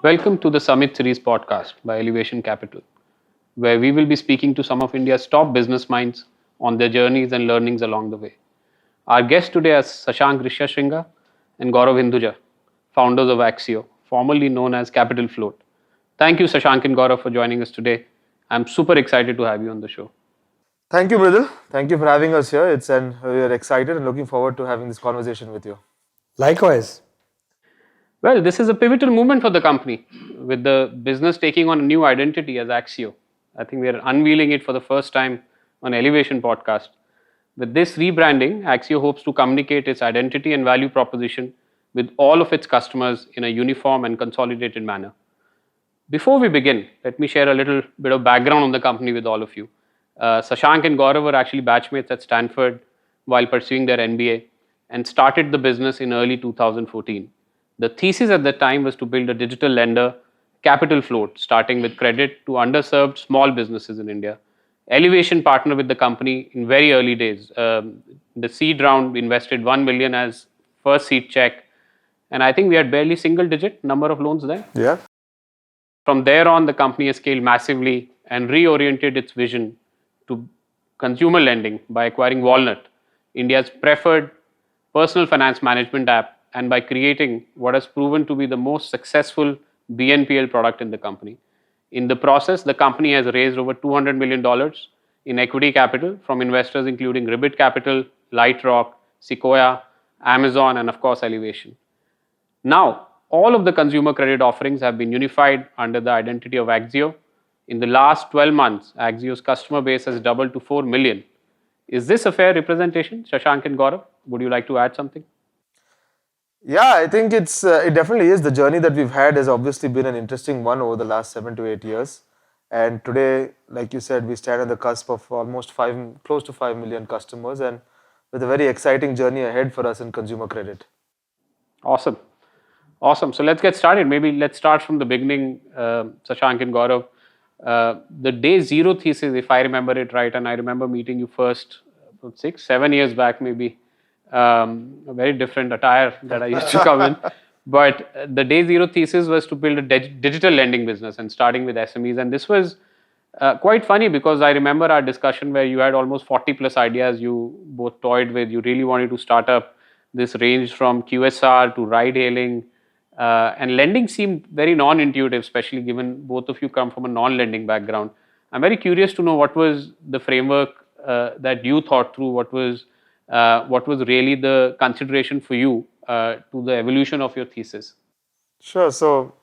Welcome to the Summit Series podcast by Elevation Capital, where we will be speaking to some of India's top business minds on their journeys and learnings along the way. Our guests today are Sashank Rishyasringa and Gaurav Hinduja, founders of Axio, formerly known as Capital Float. Thank you, Sashank and Gaurav, for joining us today. I'm super excited to have you on the show. Thank you, Mridul. Thank you for having us here. We're excited and looking forward to having this conversation with you. Likewise. Well, this is a pivotal moment for the company, with the business taking on a new identity as Axio. I think we are unveiling it for the first time on Elevation podcast. With this rebranding, Axio hopes to communicate its identity and value proposition with all of its customers in a uniform and consolidated manner. Before we begin, let me share a little bit of background on the company with all of you. Sashank and Gaurav were actually batchmates at Stanford while pursuing their MBA and started the business in early 2014. The thesis at that time was to build a digital lender, capital float, starting with credit to underserved small businesses in India. Elevation partnered with the company in very early days. The seed round invested 1 million as first seed check, and I think we had barely single digit number of loans there. Yeah. From there on, the company has scaled massively and reoriented its vision to consumer lending by acquiring Walnut, India's preferred personal finance management app, and by creating what has proven to be the most successful BNPL product in the company. In the process, the company has raised over $200 million in equity capital from investors including Ribbit Capital, Lightrock, Sequoia, Amazon, and of course, Elevation. Now, all of the consumer credit offerings have been unified under the identity of Axio. In the last 12 months, Axio's customer base has doubled to 4 million. Is this a fair representation? Sashank and Gaurav, would you like to add something? Yeah, I think it definitely is. The journey that we've had has obviously been an interesting one over the last 7 to 8 years. And today, like you said, we stand on the cusp of close to 5 million customers, and with a very exciting journey ahead for us in consumer credit. Awesome. Awesome. So let's get started. Maybe let's start from the beginning, Sashank and Gaurav. The day zero thesis, if I remember it right, and I remember meeting you first, 6, 7 years back, maybe. A very different attire that I used to come in. But the day zero thesis was to build a digital lending business and starting with SMEs. And this was quite funny because I remember our discussion where you had almost 40 plus ideas you both toyed with. You really wanted to start up. This ranged from QSR to ride hailing. And lending seemed very non-intuitive, especially given both of you come from a non-lending background. I'm very curious to know what was the framework that you thought through, what was really the consideration for you to the evolution of your thesis? Sure. So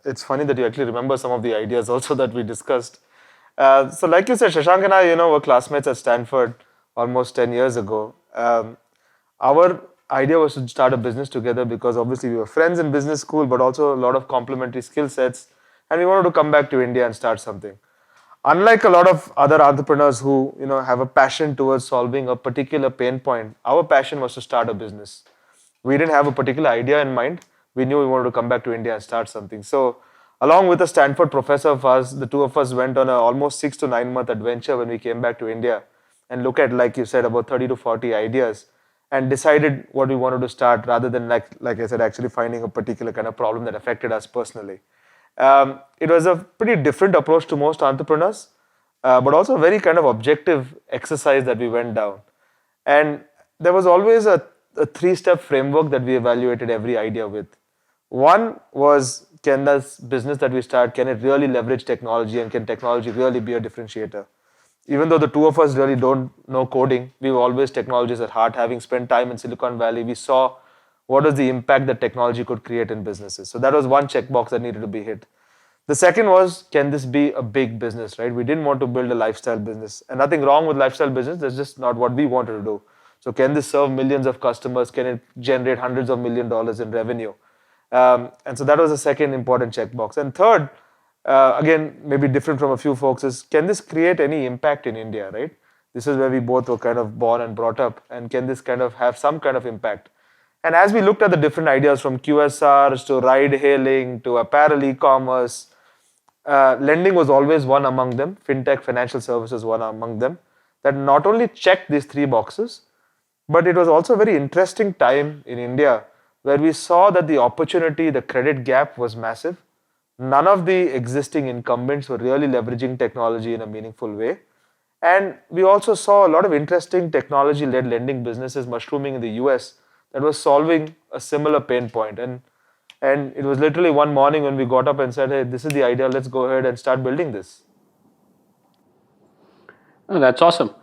it's funny that you actually remember some of the ideas also that we discussed. So like you said, Shashank and I, were classmates at Stanford almost 10 years ago. Our idea was to start a business together because obviously we were friends in business school, but also a lot of complementary skill sets. And we wanted to come back to India and start something. Unlike a lot of other entrepreneurs who, have a passion towards solving a particular pain point, our passion was to start a business. We didn't have a particular idea in mind. We knew we wanted to come back to India and start something. So, along with a Stanford professor of us, the two of us went on a almost 6 to 9 month adventure when we came back to India and look at, like you said, about 30 to 40 ideas and decided what we wanted to start rather than, like I said, actually finding a particular kind of problem that affected us personally. It was a pretty different approach to most entrepreneurs, but also a very kind of objective exercise that we went down. And there was always a 3-step framework that we evaluated every idea with. One was, can this business that we start, can it really leverage technology, and can technology really be a differentiator? Even though the two of us really don't know coding, we were always technologists at heart. Having spent time in Silicon Valley, we saw what was the impact that technology could create in businesses. So that was one checkbox that needed to be hit. The second was, can this be a big business, right? We didn't want to build a lifestyle business. And nothing wrong with lifestyle business, that's just not what we wanted to do. So can this serve millions of customers? Can it generate hundreds of $millions in revenue? And so that was the second important checkbox. And third, again, maybe different from a few folks, is can this create any impact in India, right? This is where we both were kind of born and brought up. And can this kind of have some kind of impact? And as we looked at the different ideas from QSRs to ride hailing to apparel e-commerce, lending was always one among them. FinTech, financial services, one among them. That not only checked these 3 boxes, but it was also a very interesting time in India where we saw that the opportunity, the credit gap was massive. none of the existing incumbents were really leveraging technology in a meaningful way. And we also saw a lot of interesting technology-led lending businesses mushrooming in the US that was solving a similar pain point. And it was literally one morning when we got up and said, hey, this is the idea, let's go ahead and start building this. Oh, that's awesome.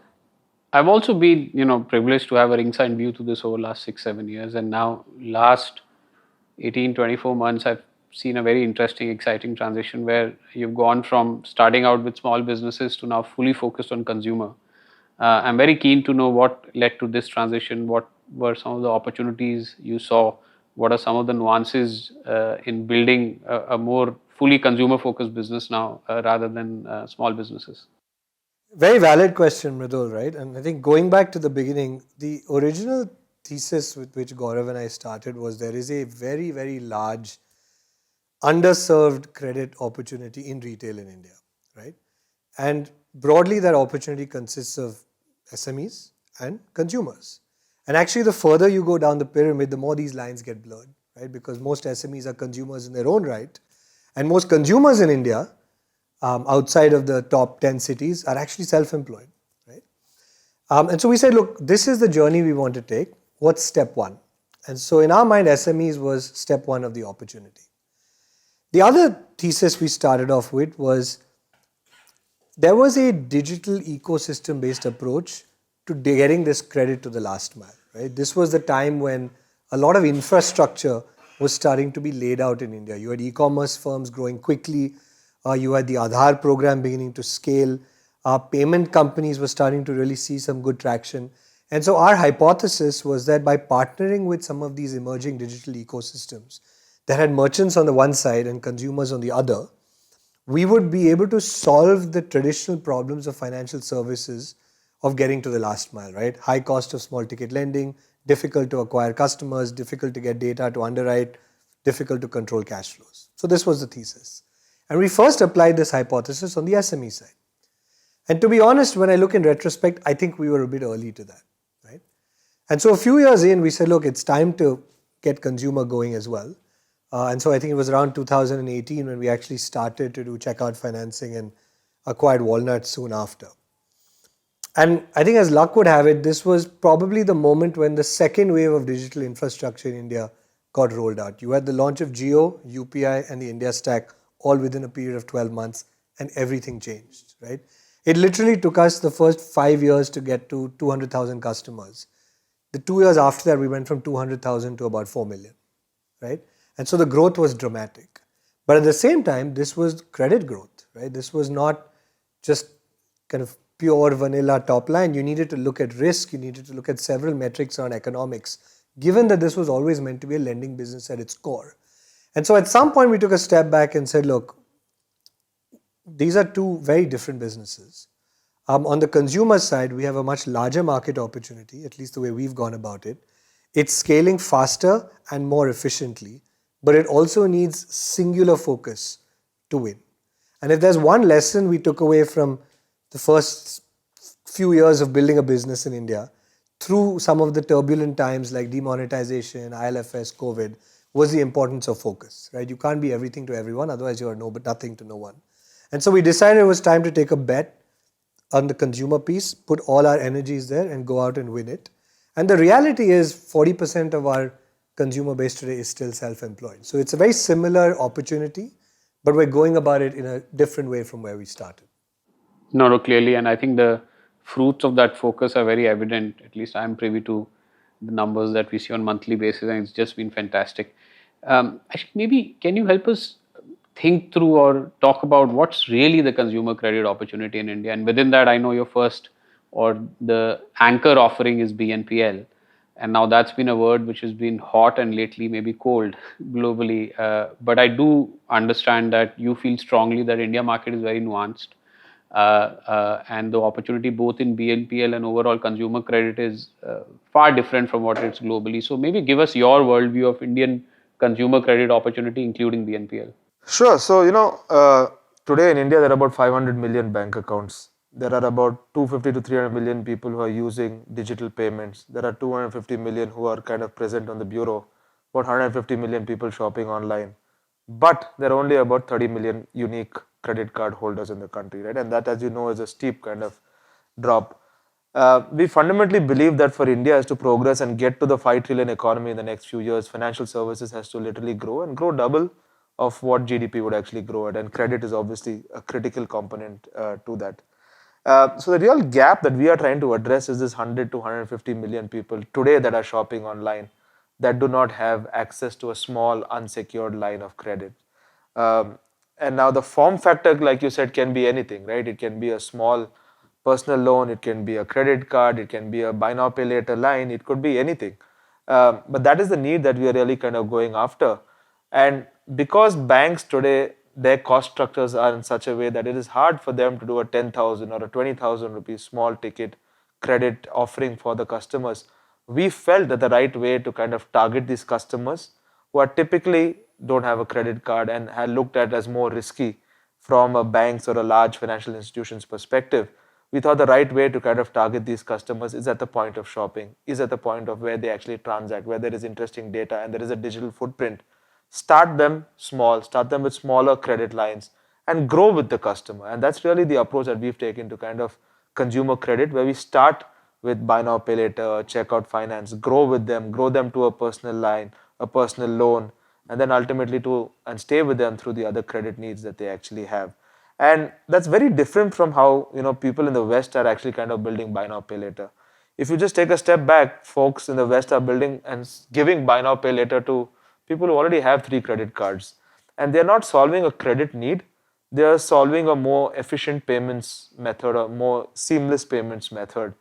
I've also been, privileged to have a ringside view to this over last 6, 7 years, and now last 18, 24 months, I've seen a very interesting, exciting transition where you've gone from starting out with small businesses to now fully focused on consumer. I'm very keen to know what led to this transition. What were some of the opportunities you saw? What are some of the nuances in building a more fully consumer focused business now rather than small businesses? Very valid question, Mridul, right? And I think going back to the beginning, the original thesis with which Gaurav and I started was there is a very, very large underserved credit opportunity in retail in India, right? And broadly, that opportunity consists of SMEs and consumers. And actually, the further you go down the pyramid, the more these lines get blurred, right? Because most SMEs are consumers in their own right, and most consumers in India, outside of the top 10 cities, are actually self-employed, right? And so we said, look, this is the journey we want to take. What's step one? And so in our mind, SMEs was step one of the opportunity. The other thesis we started off with was there was a digital ecosystem based approach to getting this credit to the last mile, right? This was the time when a lot of infrastructure was starting to be laid out in India. You had e-commerce firms growing quickly. You had the Aadhaar program beginning to scale. Payment companies were starting to really see some good traction. And so our hypothesis was that by partnering with some of these emerging digital ecosystems that had merchants on the one side and consumers on the other, we would be able to solve the traditional problems of financial services of getting to the last mile, right? High cost of small ticket lending, difficult to acquire customers, difficult to get data to underwrite, difficult to control cash flows. So this was the thesis. And we first applied this hypothesis on the SME side. And to be honest, when I look in retrospect, I think we were a bit early to that, right? And so a few years in, we said, look, it's time to get consumer going as well. And so I think it was around 2018 when we actually started to do checkout financing and acquired Walnut soon after. And I think as luck would have it, this was probably the moment when the second wave of digital infrastructure in India got rolled out. You had the launch of Jio, UPI, and the India Stack all within a period of 12 months, and everything changed, right? It literally took us the first 5 years to get to 200,000 customers. The 2 years after that, we went from 200,000 to about 4 million, right? And so the growth was dramatic. But at the same time, this was credit growth, right? This was not just kind of pure vanilla top line. You needed to look at risk. You needed to look at several metrics on economics, given that this was always meant to be a lending business at its core. And so at some point, we took a step back and said, look, these are two very different businesses. On the consumer side, we have a much larger market opportunity, at least the way we've gone about it. It's scaling faster and more efficiently, but it also needs singular focus to win. And if there's one lesson we took away from the first few years of building a business in India, through some of the turbulent times like demonetization, ILFS, COVID, was the importance of focus, right? You can't be everything to everyone, otherwise you are nothing to no one. And so we decided it was time to take a bet on the consumer piece, put all our energies there and go out and win it. And the reality is 40% of our consumer base today is still self-employed. So it's a very similar opportunity, but we're going about it in a different way from where we started. No, clearly. And I think the fruits of that focus are very evident. At least I'm privy to the numbers that we see on monthly basis, and it's just been fantastic. Actually, maybe can you help us think through or talk about what's really the consumer credit opportunity in India? And within that, I know your first or the anchor offering is BNPL. And now that's been a word which has been hot and lately maybe cold globally. But I do understand that you feel strongly that India market is very nuanced. And the opportunity both in BNPL and overall consumer credit is far different from what it's globally. So maybe give us your worldview of Indian consumer credit opportunity, including BNPL. Sure. So, today in India, there are about 500 million bank accounts. There are about 250 to 300 million people who are using digital payments. There are 250 million who are kind of present on the bureau, about 150 million people shopping online. but there are only about 30 million unique credit card holders in the country, right? And that, as you know, is a steep kind of drop. We fundamentally believe that for India is to progress and get to the 5 trillion economy in the next few years, financial services has to literally grow and grow double of what GDP would actually grow at. And credit is obviously a critical component to that. So the real gap that we are trying to address is this 100 to 150 million people today that are shopping online that do not have access to a small unsecured line of credit. And now the form factor, like you said, can be anything, right? It can be a small personal loan, it can be a credit card, it can be a buy now pay later line, it could be anything. But that is the need that we are really kind of going after. And because banks today, their cost structures are in such a way that it is hard for them to do a 10,000 or a 20,000 rupees small ticket credit offering for the customers, we felt that the right way to kind of target these customers who are typically don't have a credit card and are looked at as more risky from a bank's or a large financial institution's perspective, we thought the right way to kind of target these customers is at the point of shopping, is at the point of where they actually transact, where there is interesting data and there is a digital footprint. Start them small, start them with smaller credit lines and grow with the customer. And that's really the approach that we've taken to kind of consumer credit, where we start with buy now, pay later, checkout finance, grow with them, grow them to a personal line, a personal loan, and then ultimately to and stay with them through the other credit needs that they actually have. And that's very different from how people in the West are actually kind of building buy now, pay later. If you just take a step back, folks in the West are building and giving buy now, pay later to people who already have 3 credit cards. And they're not solving a credit need, they are solving a more efficient payments method, a more seamless payments method.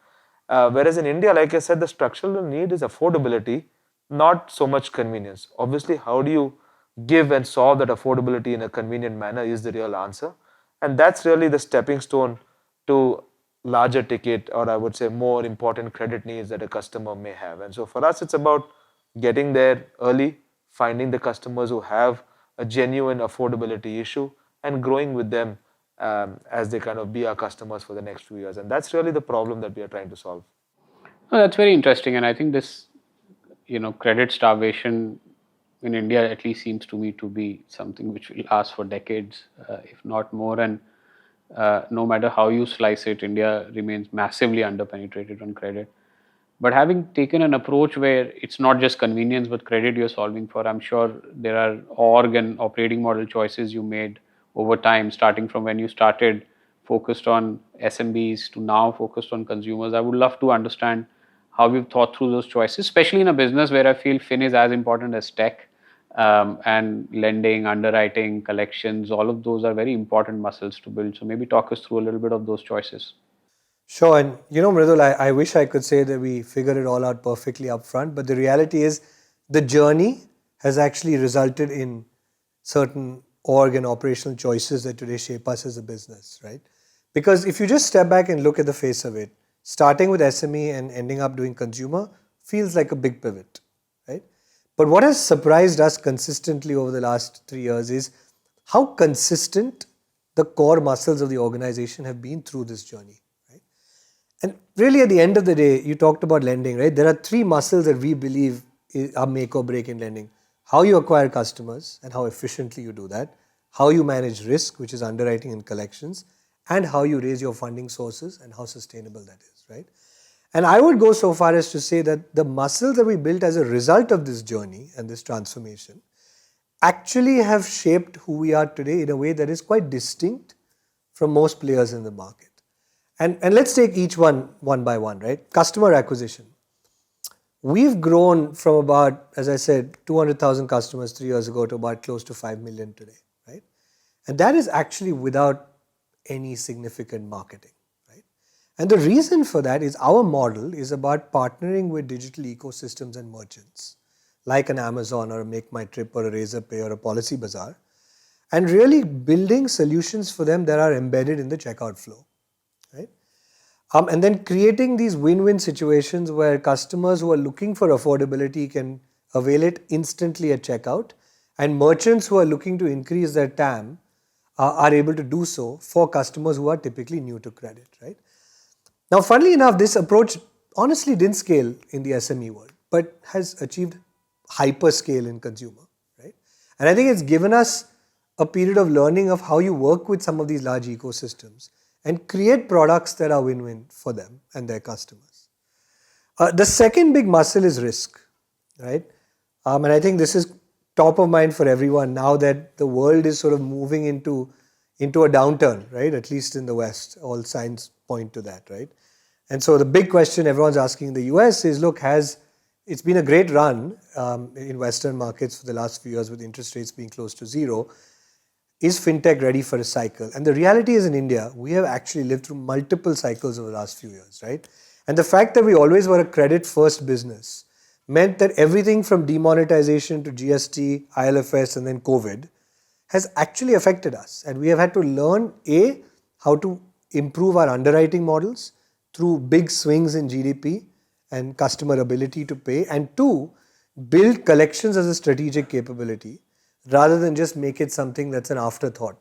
Whereas in India, like I said, the structural need is affordability, not so much convenience. Obviously, how do you give and solve that affordability in a convenient manner is the real answer. And that's really the stepping stone to larger ticket, or I would say more important credit needs that a customer may have. And so for us, it's about getting there early, finding the customers who have a genuine affordability issue and growing with them as they kind of be our customers for the next few years. And that's really the problem that we are trying to solve. Oh, that's very interesting, and I think this, credit starvation in India at least seems to me to be something which will last for decades, if not more. And no matter how you slice it, India remains massively underpenetrated on credit. But having taken an approach where it's not just convenience but credit you're solving for, I'm sure there are org and operating model choices you made over time, starting from when you started focused on SMBs to now focused on consumers. I would love to understand how you've thought through those choices, especially in a business where I feel Fin is as important as tech, and lending, underwriting, collections, all of those are very important muscles to build. So maybe talk us through a little bit of those choices. Sure. And Mridul, I wish I could say that we figured it all out perfectly up front, but the reality is the journey has actually resulted in certain org and operational choices that today shape us as a business, right? Because if you just step back and look at the face of it, starting with SME and ending up doing consumer feels like a big pivot, right? But what has surprised us consistently over the last 3 years is how consistent the core muscles of the organization have been through this journey. And really at the end of the day, you talked about lending, right? There are 3 muscles that we believe are make or break in lending. How you acquire customers and how efficiently you do that. How you manage risk, which is underwriting and collections. And how you raise your funding sources and how sustainable that is, right? And I would go so far as to say that the muscles that we built as a result of this journey and this transformation actually have shaped who we are today in a way that is quite distinct from most players in the market. And let's take each one by one, right? Customer acquisition. We've grown from about, as I said, 200,000 customers 3 years ago to about close to 5 million today, right? And that is actually without any significant marketing, right? And the reason for that is our model is about partnering with digital ecosystems and merchants, like an Amazon or a Make My Trip or a Razorpay or a Policy Bazaar, and really building solutions for them that are embedded in the checkout flow. Right? And then creating these win-win situations where customers who are looking for affordability can avail it instantly at checkout, and merchants who are looking to increase their TAM are able to do so for customers who are typically new to credit. Right? Now, funnily enough, this approach honestly didn't scale in the SME world, but has achieved hyper scale in consumer. Right? And I think it's given us a period of learning of how you work with some of these large ecosystems and create products that are win-win for them and their customers. The second big muscle is risk, right? And I think this is top of mind for everyone now that the world is sort of moving into a downturn, right? At least in the West, all signs point to that, right? And so the big question everyone's asking in the US is, look, it's been a great run in Western markets for the last few years with interest rates being close to zero. Is FinTech ready for a cycle? And the reality is in India, we have actually lived through multiple cycles over the last few years, right? And the fact that we always were a credit-first business meant that everything from demonetization to GST, ILFS, and then COVID has actually affected us. And we have had to learn, A, how to improve our underwriting models through big swings in GDP and customer ability to pay, and two, build collections as a strategic capability rather than just make it something that's an afterthought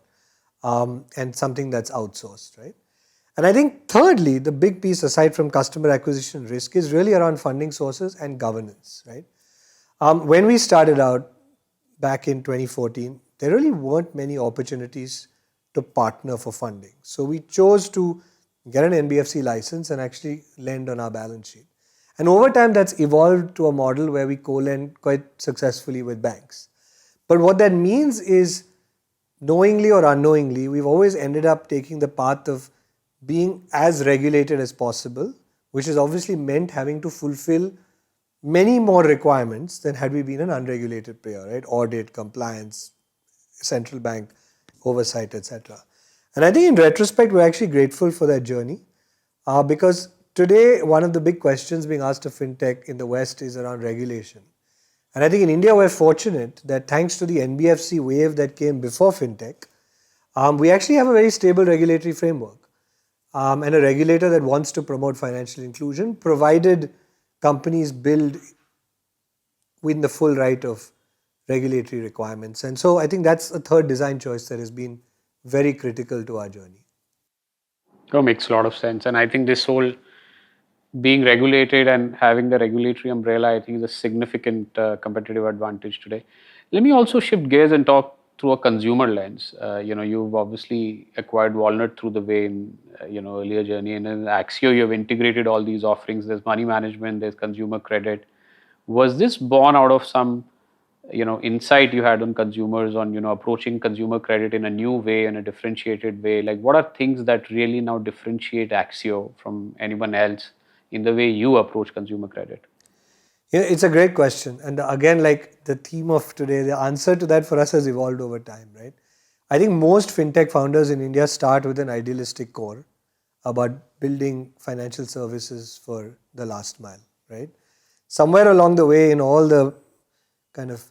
and something that's outsourced, right? And I think thirdly, the big piece aside from customer acquisition risk is really around funding sources and governance, right? When we started out back in 2014, there really weren't many opportunities to partner for funding. So we chose to get an NBFC license and actually lend on our balance sheet. And over time, that's evolved to a model where we co-lend quite successfully with banks. But what that means is, knowingly or unknowingly, we've always ended up taking the path of being as regulated as possible, which has obviously meant having to fulfill many more requirements than had we been an unregulated player, right? Audit, compliance, central bank oversight, etc. And I think in retrospect, we're actually grateful for that journey because today, one of the big questions being asked of FinTech in the West is around regulation. And I think in India, we're fortunate that thanks to the NBFC wave that came before FinTech, we actually have a very stable regulatory framework and a regulator that wants to promote financial inclusion, provided companies build within the full right of regulatory requirements. And so I think that's a third design choice that has been very critical to our journey. Oh, makes a lot of sense. And I think this whole being regulated and having the regulatory umbrella, I think is a significant competitive advantage today. Let me also shift gears and talk through a consumer lens. You've obviously acquired Walnut through the way in earlier journey, and in Axio you have integrated all these offerings. There's money management, there's consumer credit. Was this born out of some insight you had on consumers on approaching consumer credit in a new way, in a differentiated way? Like, what are things that really now differentiate Axio from anyone else in the way you approach consumer credit? Yeah, it's a great question. And again, like the theme of today, the answer to that for us has evolved over time, right? I think most FinTech founders in India start with an idealistic core about building financial services for the last mile, right? Somewhere along the way, in all the kind of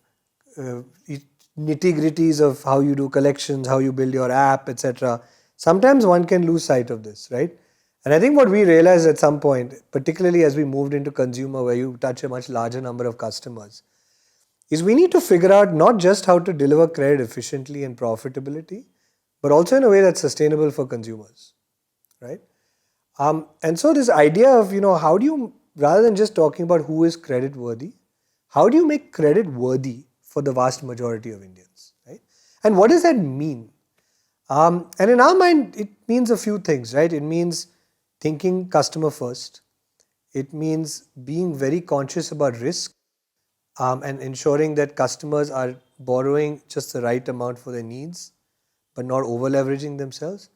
nitty-gritties of how you do collections, how you build your app, etc., sometimes one can lose sight of this, right? And I think what we realized at some point, particularly as we moved into consumer, where you touch a much larger number of customers, is we need to figure out not just how to deliver credit efficiently and profitability, but also in a way that's sustainable for consumers, right? And so this idea of, how do you, rather than just talking about who is credit worthy, how do you make credit worthy for the vast majority of Indians, right? And what does that mean? And in our mind, it means a few things, right? It means thinking customer first. It means being very conscious about risk and ensuring that customers are borrowing just the right amount for their needs, but not over leveraging themselves.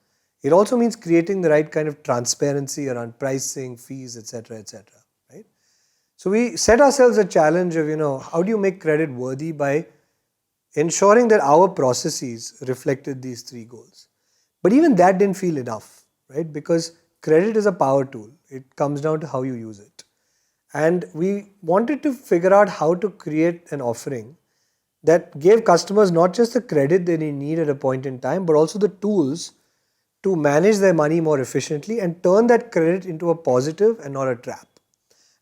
It also means creating the right kind of transparency around pricing, fees, etc., right? So we set ourselves a challenge of, how do you make credit worthy by ensuring that our processes reflected these three goals. But even that didn't feel enough, right? Because credit is a power tool. It comes down to how you use it. And we wanted to figure out how to create an offering that gave customers not just the credit they need at a point in time, but also the tools to manage their money more efficiently and turn that credit into a positive and not a trap.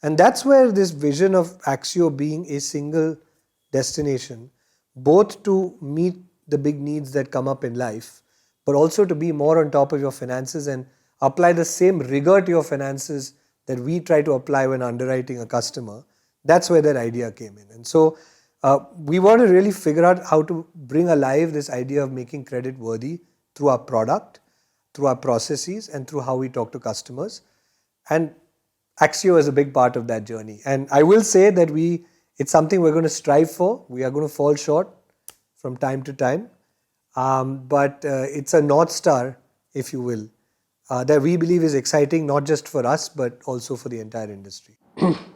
And that's where this vision of Axio being a single destination, both to meet the big needs that come up in life, but also to be more on top of your finances and apply the same rigor to your finances that we try to apply when underwriting a customer. That's where that idea came in. And so We want to really figure out how to bring alive this idea of making credit worthy through our product, through our processes, and through how we talk to customers. And Axio is a big part of that journey. And I will say that it's something we're going to strive for. We are going to fall short from time to time. But it's a North Star, if you will, that we believe is exciting, not just for us, but also for the entire industry.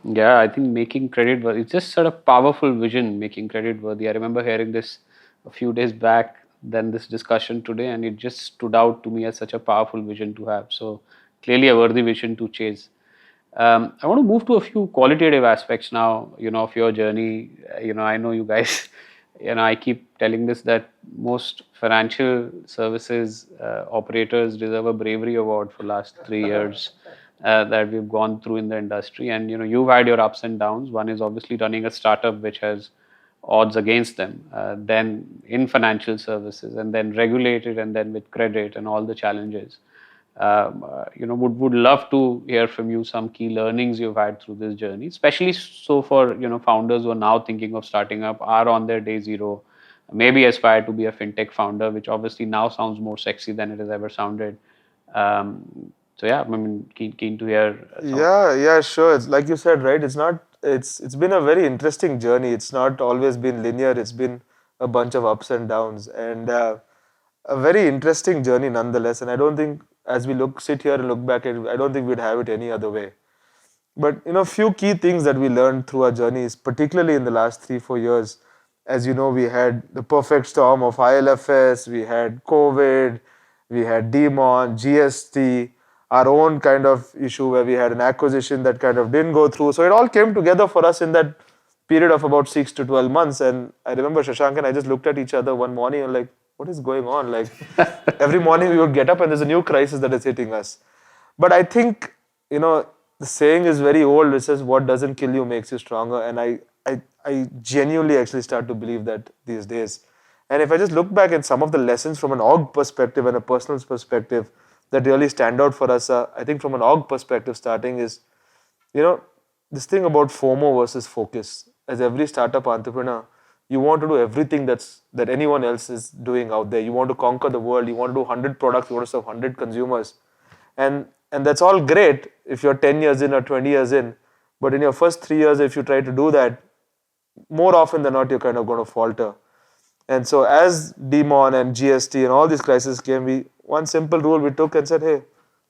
Yeah, I think making credit worthy, it's just sort of powerful vision, making credit worthy. I remember hearing this a few days back, then this discussion today, and it just stood out to me as such a powerful vision to have. So clearly a worthy vision to chase. I want to move to a few qualitative aspects now, of your journey. I know you guys, I keep telling this that most financial services operators deserve a bravery award for last 3 years that we've gone through in the industry. And, you've had your ups and downs. One is obviously running a startup which has odds against them, then in financial services, and then regulated, and then with credit and all the challenges. Would love to hear from you some key learnings you've had through this journey, especially so for founders who are now thinking of starting up, are on their day zero, maybe aspire to be a fintech founder, which obviously now sounds more sexy than it has ever sounded. So yeah, I mean, keen to hear. Yeah, sure. It's like you said, right? It's been a very interesting journey. It's not always been linear. It's been a bunch of ups and downs, and a very interesting journey nonetheless. And I don't think, as we sit here and look back at it, I don't think we'd have it any other way. But few key things that we learned through our journeys, particularly in the last 3-4 years. As you know, we had the perfect storm of ILFS, we had COVID, we had Demon, GST, our own kind of issue where we had an acquisition that kind of didn't go through. So it all came together for us in that period of about 6 to 12 months. And I remember Sashank and I just looked at each other one morning and like, what is going on? Like every morning we would get up and there's a new crisis that is hitting us. But I think, the saying is very old. It says, what doesn't kill you makes you stronger. And I genuinely actually start to believe that these days. And if I just look back at some of the lessons from an org perspective and a personal perspective that really stand out for us, I think from an org perspective starting is, this thing about FOMO versus focus. As every startup entrepreneur, you want to do everything that anyone else is doing out there. You want to conquer the world. You want to do 100 products. You want to serve 100 consumers. And that's all great if you're 10 years in or 20 years in. But in your first 3 years, if you try to do that, more often than not, you're kind of going to falter. And so as Demon and GST and all these crises came, one simple rule we took and said, hey,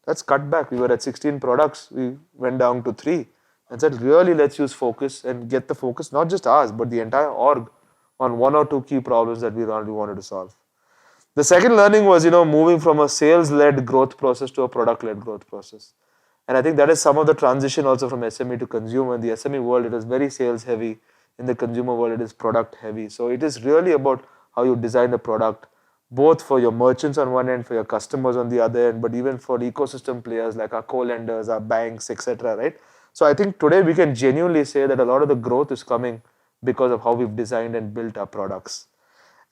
let's cut back. We were at 16 products. We went down to 3 and said, really, let's use focus and get the focus, not just ours, but the entire org on 1 or 2 key problems that we really wanted to solve. The second learning was, moving from a sales-led growth process to a product-led growth process. And I think that is some of the transition also from SME to consumer. In the SME world, it is very sales-heavy. In the consumer world, it is product-heavy. So it is really about how you design the product, both for your merchants on one end, for your customers on the other end, but even for ecosystem players like our co-lenders, our banks, etc. Right? So I think today we can genuinely say that a lot of the growth is coming because of how we've designed and built our products.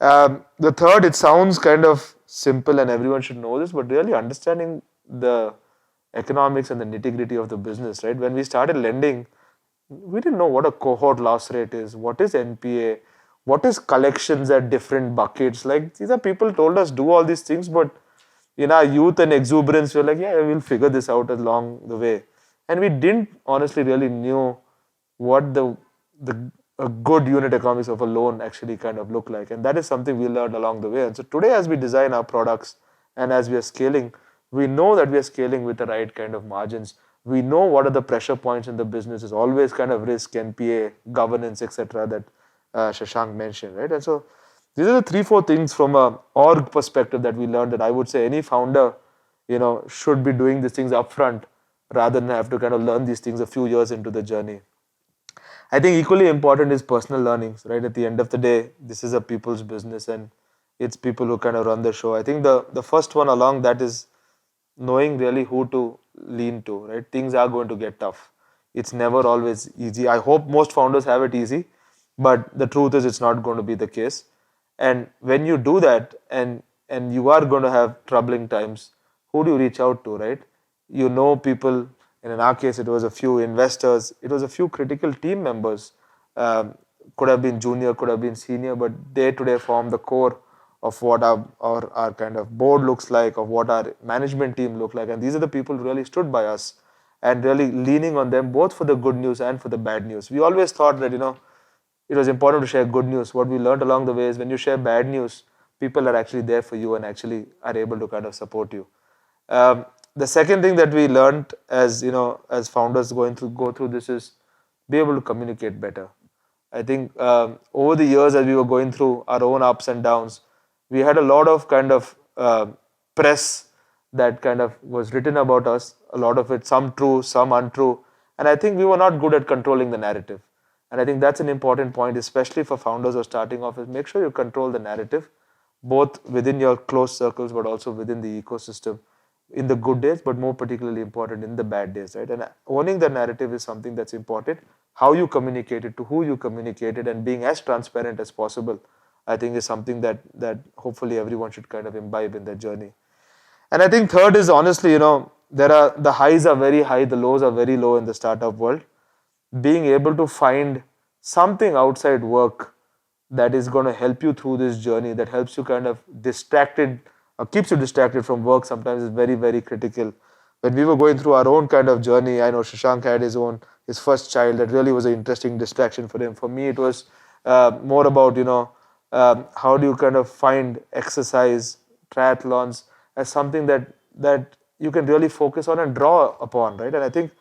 The third, it sounds kind of simple and everyone should know this, but really understanding the economics and the nitty-gritty of the business, right? When we started lending, we didn't know what a cohort loss rate is, what is NPA, what is collections at different buckets. Like, these are people told us do all these things, but in our youth and exuberance, we're like, yeah, we'll figure this out along the way. And we didn't honestly really knew what a good unit economics of a loan actually kind of look like. And that is something we learned along the way. And so today, as we design our products and as we are scaling, we know that we are scaling with the right kind of margins. We know what are the pressure points in the business. Is always kind of risk, NPA, governance, etc. that Sashank mentioned, right? And so these are the 3-4 things from a org perspective that we learned, that I would say any founder, should be doing these things upfront rather than have to kind of learn these things a few years into the journey. I think equally important is personal learnings, right? At the end of the day, this is a people's business and it's people who kind of run the show. I think the first one along that is knowing really who to lean to, right? Things are going to get tough. It's never always easy. I hope most founders have it easy, but the truth is it's not going to be the case. And when you do that and you are going to have troubling times, who do you reach out to, right? People, and in our case, it was a few investors, it was a few critical team members, could have been junior, could have been senior, but they today form the core of what our kind of board looks like, of what our management team look like. And these are the people who really stood by us and really leaning on them both for the good news and for the bad news. We always thought that, it was important to share good news. What we learned along the way is when you share bad news, people are actually there for you and actually are able to kind of support you. The second thing that we learned as founders go through this is be able to communicate better. I think over the years as we were going through our own ups and downs, we had a lot of kind of press that kind of was written about us, a lot of it, some true, some untrue. And I think we were not good at controlling the narrative. And I think that's an important point, especially for founders who are starting off, is make sure you control the narrative, both within your close circles, but also within the ecosystem in the good days, but more particularly important in the bad days, right? And owning the narrative is something that's important. How you communicate it, to who you communicate it, and being as transparent as possible, I think is something that hopefully everyone should kind of imbibe in their journey. And I think third is honestly, the highs are very high, the lows are very low in the startup world. Being able to find something outside work that is going to help you through this journey, that helps you kind of distracted or keeps you distracted from work sometimes is very, very critical. When we were going through our own kind of journey, I know Sashank had his first child. That really was an interesting distraction for him. For me, it was more about, how do you kind of find exercise, triathlons as something that you can really focus on and draw upon, right? And I think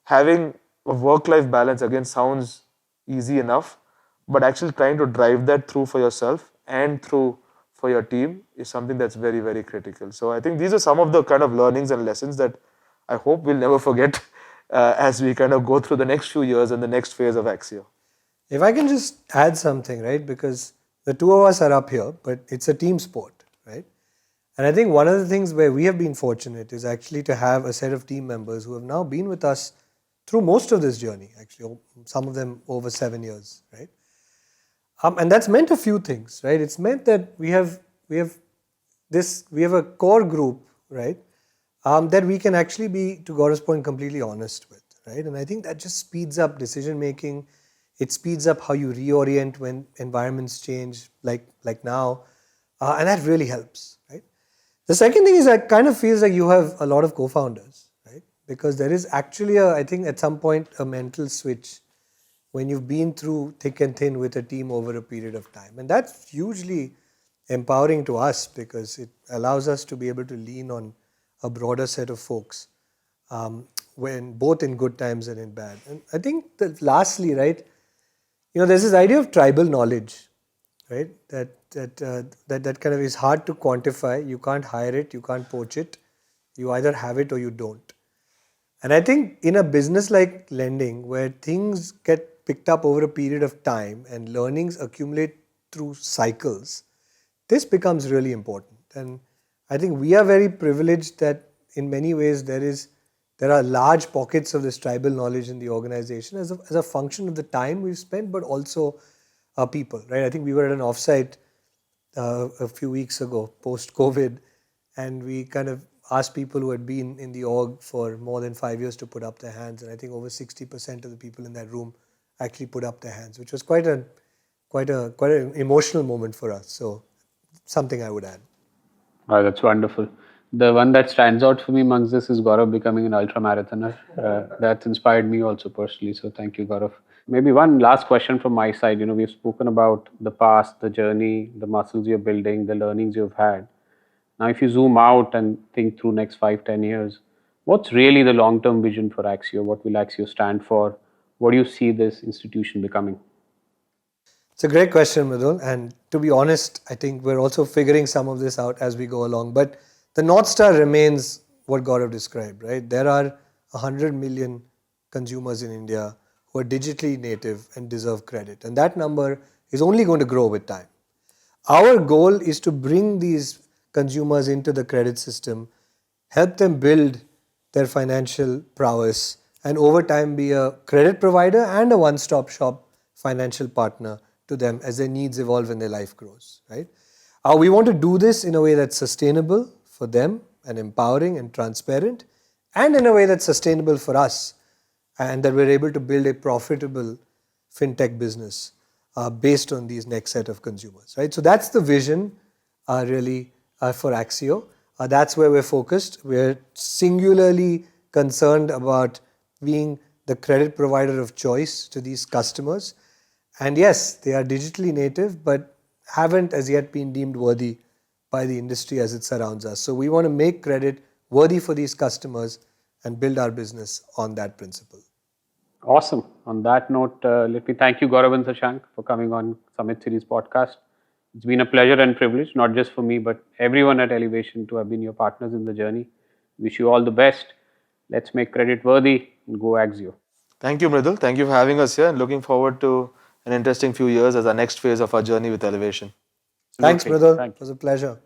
having a work-life balance, again, sounds easy enough, but actually trying to drive that through for yourself and through for your team is something that's very, very critical. So I think these are some of the kind of learnings and lessons that I hope we'll never forget as we kind of go through the next few years and the next phase of Axio. If I can just add something, right? Because the two of us are up here, but it's a team sport, right? And I think one of the things where we have been fortunate is actually to have a set of team members who have now been with us through most of this journey, actually, some of them over 7 years, right? And that's meant a few things, right? It's meant that we have a core group, right? That we can actually be, to Gaurav's point, completely honest with, right? And I think that just speeds up decision making. It speeds up how you reorient when environments change, like now, and that really helps, right? The second thing is that kind of feels like you have a lot of co-founders, right? Because there is actually I think at some point a mental switch when you've been through thick and thin with a team over a period of time. And that's hugely empowering to us because it allows us to be able to lean on a broader set of folks, when both in good times and in bad. And I think that lastly, right, there's this idea of tribal knowledge, right? That kind of is hard to quantify. You can't hire it, you can't poach it. You either have it or you don't. And I think in a business like lending, where things get picked up over a period of time and learnings accumulate through cycles, this becomes really important. And I think we are very privileged that in many ways there are large pockets of this tribal knowledge in the organization as a function of the time we've spent, but also our people, right? I think we were at an offsite a few weeks ago, post-COVID, and we kind of asked people who had been in the org for more than 5 years to put up their hands, and I think over 60% of the people in that room actually put up their hands, which was quite an emotional moment for us. So something I would add. Oh, that's wonderful. The one that stands out for me amongst this is Gaurav becoming an ultra marathoner. That's inspired me also personally. So thank you, Gaurav. Maybe one last question from my side. We've spoken about the past, the journey, the muscles you're building, the learnings you've had. Now, if you zoom out and think through next 5-10 years, what's really the long-term vision for Axio? What will Axio stand for? What do you see this institution becoming? It's a great question, Mridul. And to be honest, I think we're also figuring some of this out as we go along. But the North Star remains what Gaurav described, right? There are 100 million consumers in India who are digitally native and deserve credit. And that number is only going to grow with time. Our goal is to bring these consumers into the credit system, help them build their financial prowess, and over time be a credit provider and a one-stop shop financial partner to them as their needs evolve and their life grows, right? We want to do this in a way that's sustainable for them and empowering and transparent, and in a way that's sustainable for us, and that we're able to build a profitable FinTech business based on these next set of consumers, right? So that's the vision really for Axio. That's where we're focused. We're singularly concerned about being the credit provider of choice to these customers. And yes, they are digitally native, but haven't as yet been deemed worthy by the industry as it surrounds us. So we want to make credit worthy for these customers and build our business on that principle. Awesome. On that note, let me thank you, Gaurav and Sashank, for coming on Summit Series podcast. It's been a pleasure and privilege, not just for me, but everyone at Elevation to have been your partners in the journey. Wish you all the best. Let's make credit worthy and go Axio. Thank you, Mridul. Thank you for having us here and looking forward to an interesting few years as our next phase of our journey with Elevation. Thanks, Absolutely. Mridul. Thank It you. was a pleasure.